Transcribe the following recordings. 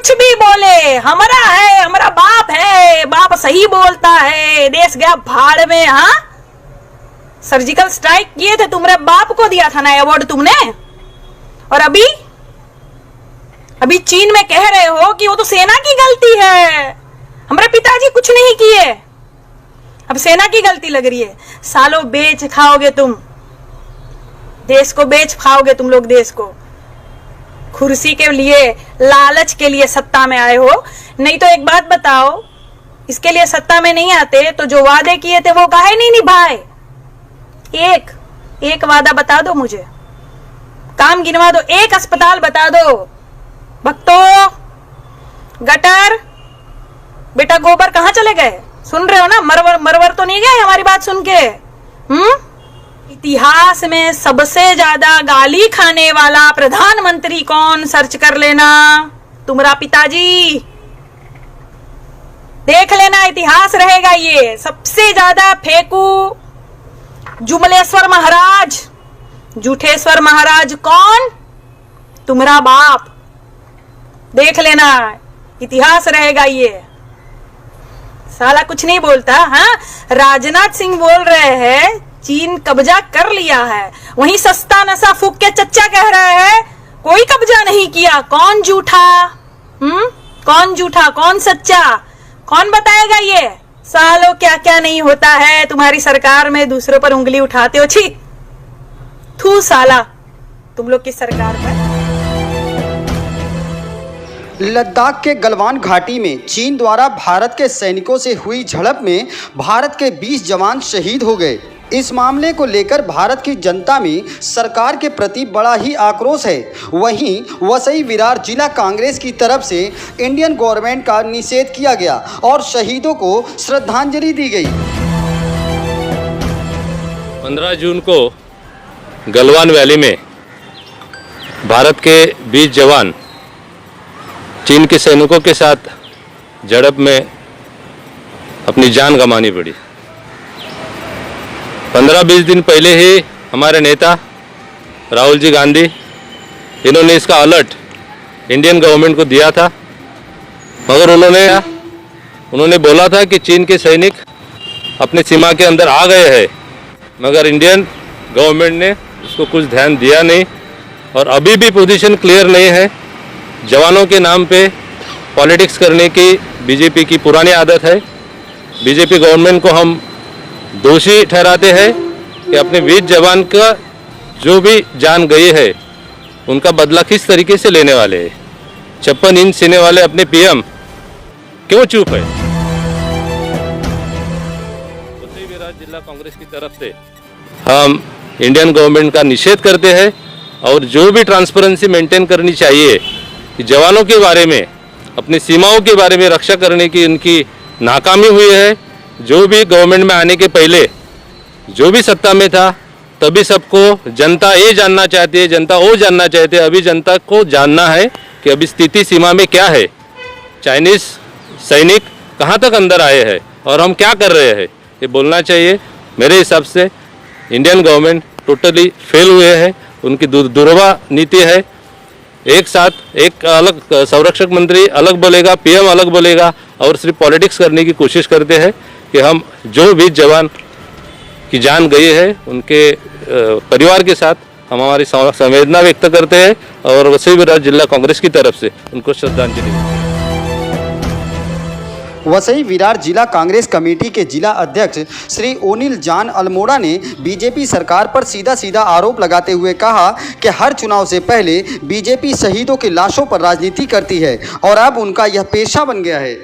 कुछ भी बोले, हमारा है, हमारा बाप है, बाप सही बोलता है, देश गया भाड़ में। हाँ, सर्जिकल स्ट्राइक किए थे, तुम्हारे बाप को दिया था ना अवार्ड तुमने। और अभी चीन में कह रहे हो कि वो तो सेना की गलती है, हमारे पिताजी कुछ नहीं किए, अब सेना की गलती लग रही है। सालों बेच खाओगे तुम, देश को बेच खाओगे तुम लोग, देश को कुर्सी के लिए, लालच के लिए सत्ता में आए हो। नहीं तो एक बात बताओ, इसके लिए सत्ता में नहीं आते तो जो वादे किए थे वो काहे नहीं निभाए? एक वादा बता दो मुझे, काम गिनवा दो, एक अस्पताल बता दो। भक्तों, गटर, बेटा गोबर कहां चले गए? सुन रहे हो ना, मरवर तो नहीं गए हमारी बात सुन के? इतिहास में सबसे ज्यादा गाली खाने वाला प्रधानमंत्री कौन, सर्च कर लेना, तुम्हारा पिताजी। देख लेना, इतिहास रहेगा ये। सबसे ज्यादा फेंकू जुमलेश्वर महाराज, जूठेश्वर महाराज कौन? तुम्हारा बाप। देख लेना, इतिहास रहेगा ये। साला कुछ नहीं बोलता। हाँ, राजनाथ सिंह बोल रहे हैं चीन कब्जा कर लिया है, वहीं सस्ता नशा फूक के चच्चा कह रहे हैं कोई कब्जा नहीं किया। कौन झूठा? कौन झूठा, कौन सच्चा, कौन बताएगा ये? सालों क्या क्या नहीं होता है तुम्हारी सरकार में, दूसरों पर उंगली उठाते हो। छी, थू साला तुम लोग की सरकार पर। लद्दाख के गलवान घाटी में चीन द्वारा भारत के सैनिकों से हुई झड़प में भारत के 20 जवान शहीद हो गए। इस मामले को लेकर भारत की जनता में सरकार के प्रति बड़ा ही आक्रोश है। वहीं वसई विरार जिला कांग्रेस की तरफ से इंडियन गवर्नमेंट का निषेध किया गया और शहीदों को श्रद्धांजलि दी गई। 15 जून को गलवान वैली में भारत के 20 जवान चीन के सैनिकों के साथ झड़प में अपनी जान गंवानी पड़ी। 15-20 दिन पहले ही हमारे नेता राहुल जी गांधी, इन्होंने इसका अलर्ट इंडियन गवर्नमेंट को दिया था, मगर उन्होंने बोला था कि चीन के सैनिक अपने सीमा के अंदर आ गए हैं, मगर इंडियन गवर्नमेंट ने उसको कुछ ध्यान दिया नहीं। और अभी भी पोजीशन क्लियर नहीं है। जवानों के नाम पे पॉलिटिक्स करने की बीजेपी की पुरानी आदत है। बीजेपी गवर्नमेंट को हम दोषी ठहराते हैं कि अपने 20 जवान का जो भी जान गई है उनका बदला किस तरीके से लेने वाले हैं। 56 इंच सीने वाले अपने पीएम क्यों चुप है? वसई विरार जिला कांग्रेस की तरफ से हम इंडियन गवर्नमेंट का निषेध करते हैं और जो भी ट्रांसपेरेंसी मेंटेन करनी चाहिए कि जवानों के बारे में, अपनी सीमाओं के बारे में रक्षा करने की उनकी नाकामी हुई है। जो भी गवर्नमेंट में आने के पहले जो भी सत्ता में था तभी सबको जनता ये जानना चाहती है, जनता वो जानना चाहते हैं। अभी जनता को जानना है कि अभी स्थिति सीमा में क्या है, चाइनीज सैनिक कहाँ तक अंदर आए हैं और हम क्या कर रहे हैं, ये बोलना चाहिए। मेरे हिसाब से इंडियन गवर्नमेंट टोटली फेल हुए हैं। उनकी दुर्वा नीति है, एक साथ एक अलग संरक्षक मंत्री अलग बोलेगा, पीएम अलग बोलेगा और सिर्फ पॉलिटिक्स करने की कोशिश करते हैं कि हम जो 20 जवान की जान गई है उनके परिवार के साथ हम हमारी संवेदना व्यक्त करते हैं और वसई विरार जिला कांग्रेस की तरफ से उनको श्रद्धांजलि देते हैं। वसई विरार जिला कांग्रेस कमेटी के जिला अध्यक्ष श्री ओनिल जान अल्मोड़ा ने बीजेपी सरकार पर सीधा सीधा आरोप लगाते हुए कहा कि हर चुनाव से पहले बीजेपी शहीदों की लाशों पर राजनीति करती है और अब उनका यह पेशा बन गया है।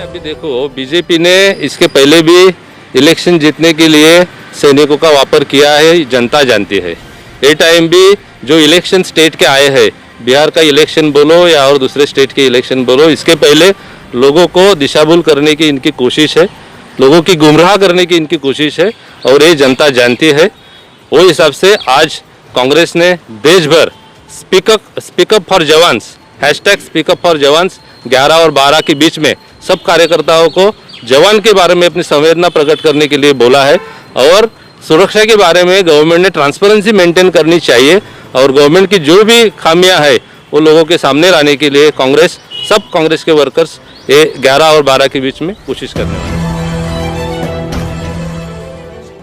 अभी देखो, बीजेपी ने इसके पहले भी इलेक्शन जीतने के लिए सैनिकों का वापर किया है, जनता जानती है। ये टाइम भी जो इलेक्शन स्टेट के आए हैं, बिहार का इलेक्शन बोलो या और दूसरे स्टेट के इलेक्शन बोलो, इसके पहले लोगों को दिशाभूल करने की इनकी कोशिश है, लोगों की गुमराह करने की इनकी कोशिश है और ये जनता जानती है। वो हिसाब से आज कांग्रेस ने देश भर speak up for jawans, #speak up for jawans 11 और 12 के बीच में सब कार्यकर्ताओं को जवान के बारे में अपनी संवेदना प्रकट करने के लिए बोला है और सुरक्षा के बारे में गवर्नमेंट ने ट्रांसपेरेंसी मेंटेन करनी चाहिए और गवर्नमेंट की जो भी खामियां है वो लोगों के सामने लाने के लिए कांग्रेस, सब कांग्रेस के वर्कर्स ये 11 और 12 के बीच में कोशिश करने वाले हैं।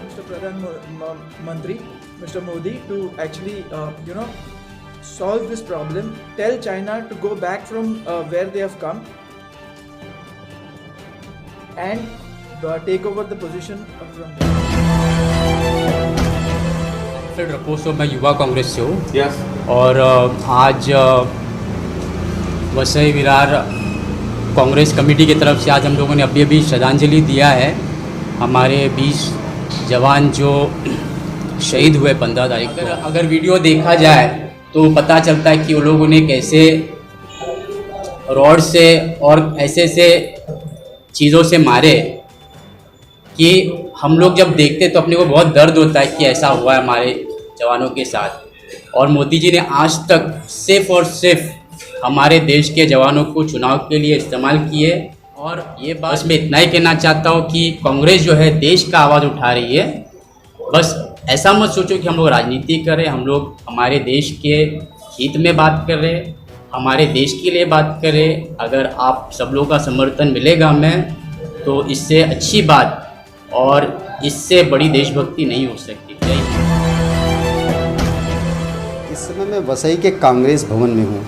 Mr. Pradhan Mantri, Mr. Modi, to actually, solve this problem. Tell China to go back from where they have come and take over the position from there. Alfred Rafoso, मैं युवा कांग्रेस से हूँ। और आज वसई विरार कांग्रेस कमेटी की तरफ से आज हम लोगों ने अभी श्रद्धांजलि दिया है हमारे 20 जवान जो शहीद हुए 15 तारीख को। अगर वीडियो देखा जाए तो पता चलता है कि वो लोगों ने कैसे रॉड से और ऐसे चीज़ों से मारे कि हम लोग जब देखते तो अपने को बहुत दर्द होता है कि ऐसा हुआ है हमारे जवानों के साथ। और मोदी जी ने आज तक सिर्फ और सिर्फ हमारे देश के जवानों को चुनाव के लिए इस्तेमाल किए। और ये बस मैं इतना ही कहना चाहता हूँ कि कांग्रेस जो है देश का आवाज़ उठा रही है। बस ऐसा मत सोचो कि हम लोग राजनीति कर रहे हैं, हम लोग हमारे देश के हित में बात कर रहे हैं, हमारे देश के लिए बात कर रहे हैं। अगर आप सब लोगों का समर्थन मिलेगा हमें तो इससे अच्छी बात और इससे बड़ी देशभक्ति नहीं हो सकती। जय हिंद। इस समय मैं वसई के कांग्रेस भवन में हूँ।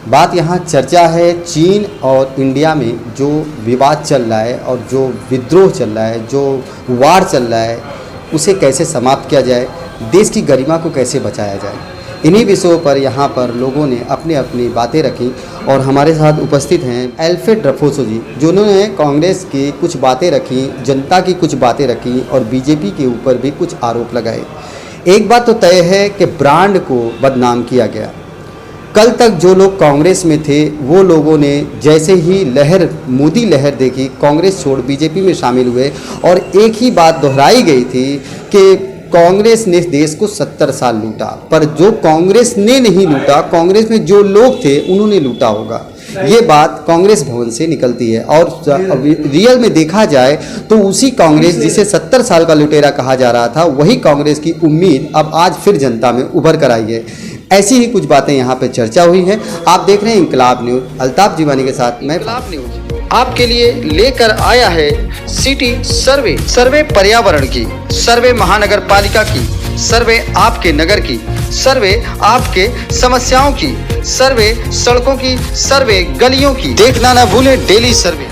बात यहाँ चर्चा है चीन और इंडिया में जो विवाद चल रहा है और जो विद्रोह चल रहा है, जो वार चल रहा है, उसे कैसे समाप्त किया जाए, देश की गरिमा को कैसे बचाया जाए। इन्हीं विषयों पर यहाँ पर लोगों ने अपनी अपनी बातें रखी और हमारे साथ उपस्थित हैं एल्फ्रेड रफोसो जी, जिन्होंने कांग्रेस की कुछ बातें रखी, जनता की कुछ बातें रखी और बीजेपी के ऊपर भी कुछ आरोप लगाए। एक बात तो तय है कि ब्रांड को बदनाम किया गया। कल तक जो लोग कांग्रेस में थे वो लोगों ने जैसे ही लहर, मोदी लहर देखी, कांग्रेस छोड़ बीजेपी में शामिल हुए और एक ही बात दोहराई गई थी कि कांग्रेस ने देश को 70 साल लूटा। पर जो कांग्रेस ने नहीं लूटा, कांग्रेस में जो लोग थे उन्होंने लूटा होगा। ये बात कांग्रेस भवन से निकलती है। और रियल में देखा जाए तो उसी कांग्रेस जिसे 70 साल का लुटेरा कहा जा रहा था, वही कांग्रेस की उम्मीद अब आज फिर जनता में उभर कर आई है। ऐसी ही कुछ बातें यहाँ पे चर्चा हुई हैं। आप देख रहे हैं इंकलाब न्यूज़। अल्ताफ जीवानी के साथ मैं इंकलाब न्यूज़ आपके लिए लेकर आया है सिटी सर्वे। सर्वे पर्यावरण की, सर्वे महानगर पालिका की, सर्वे आपके नगर की, सर्वे आपके समस्याओं की, सर्वे सड़कों की, सर्वे गलियों की। देखना ना भूलें डेली सर्वे।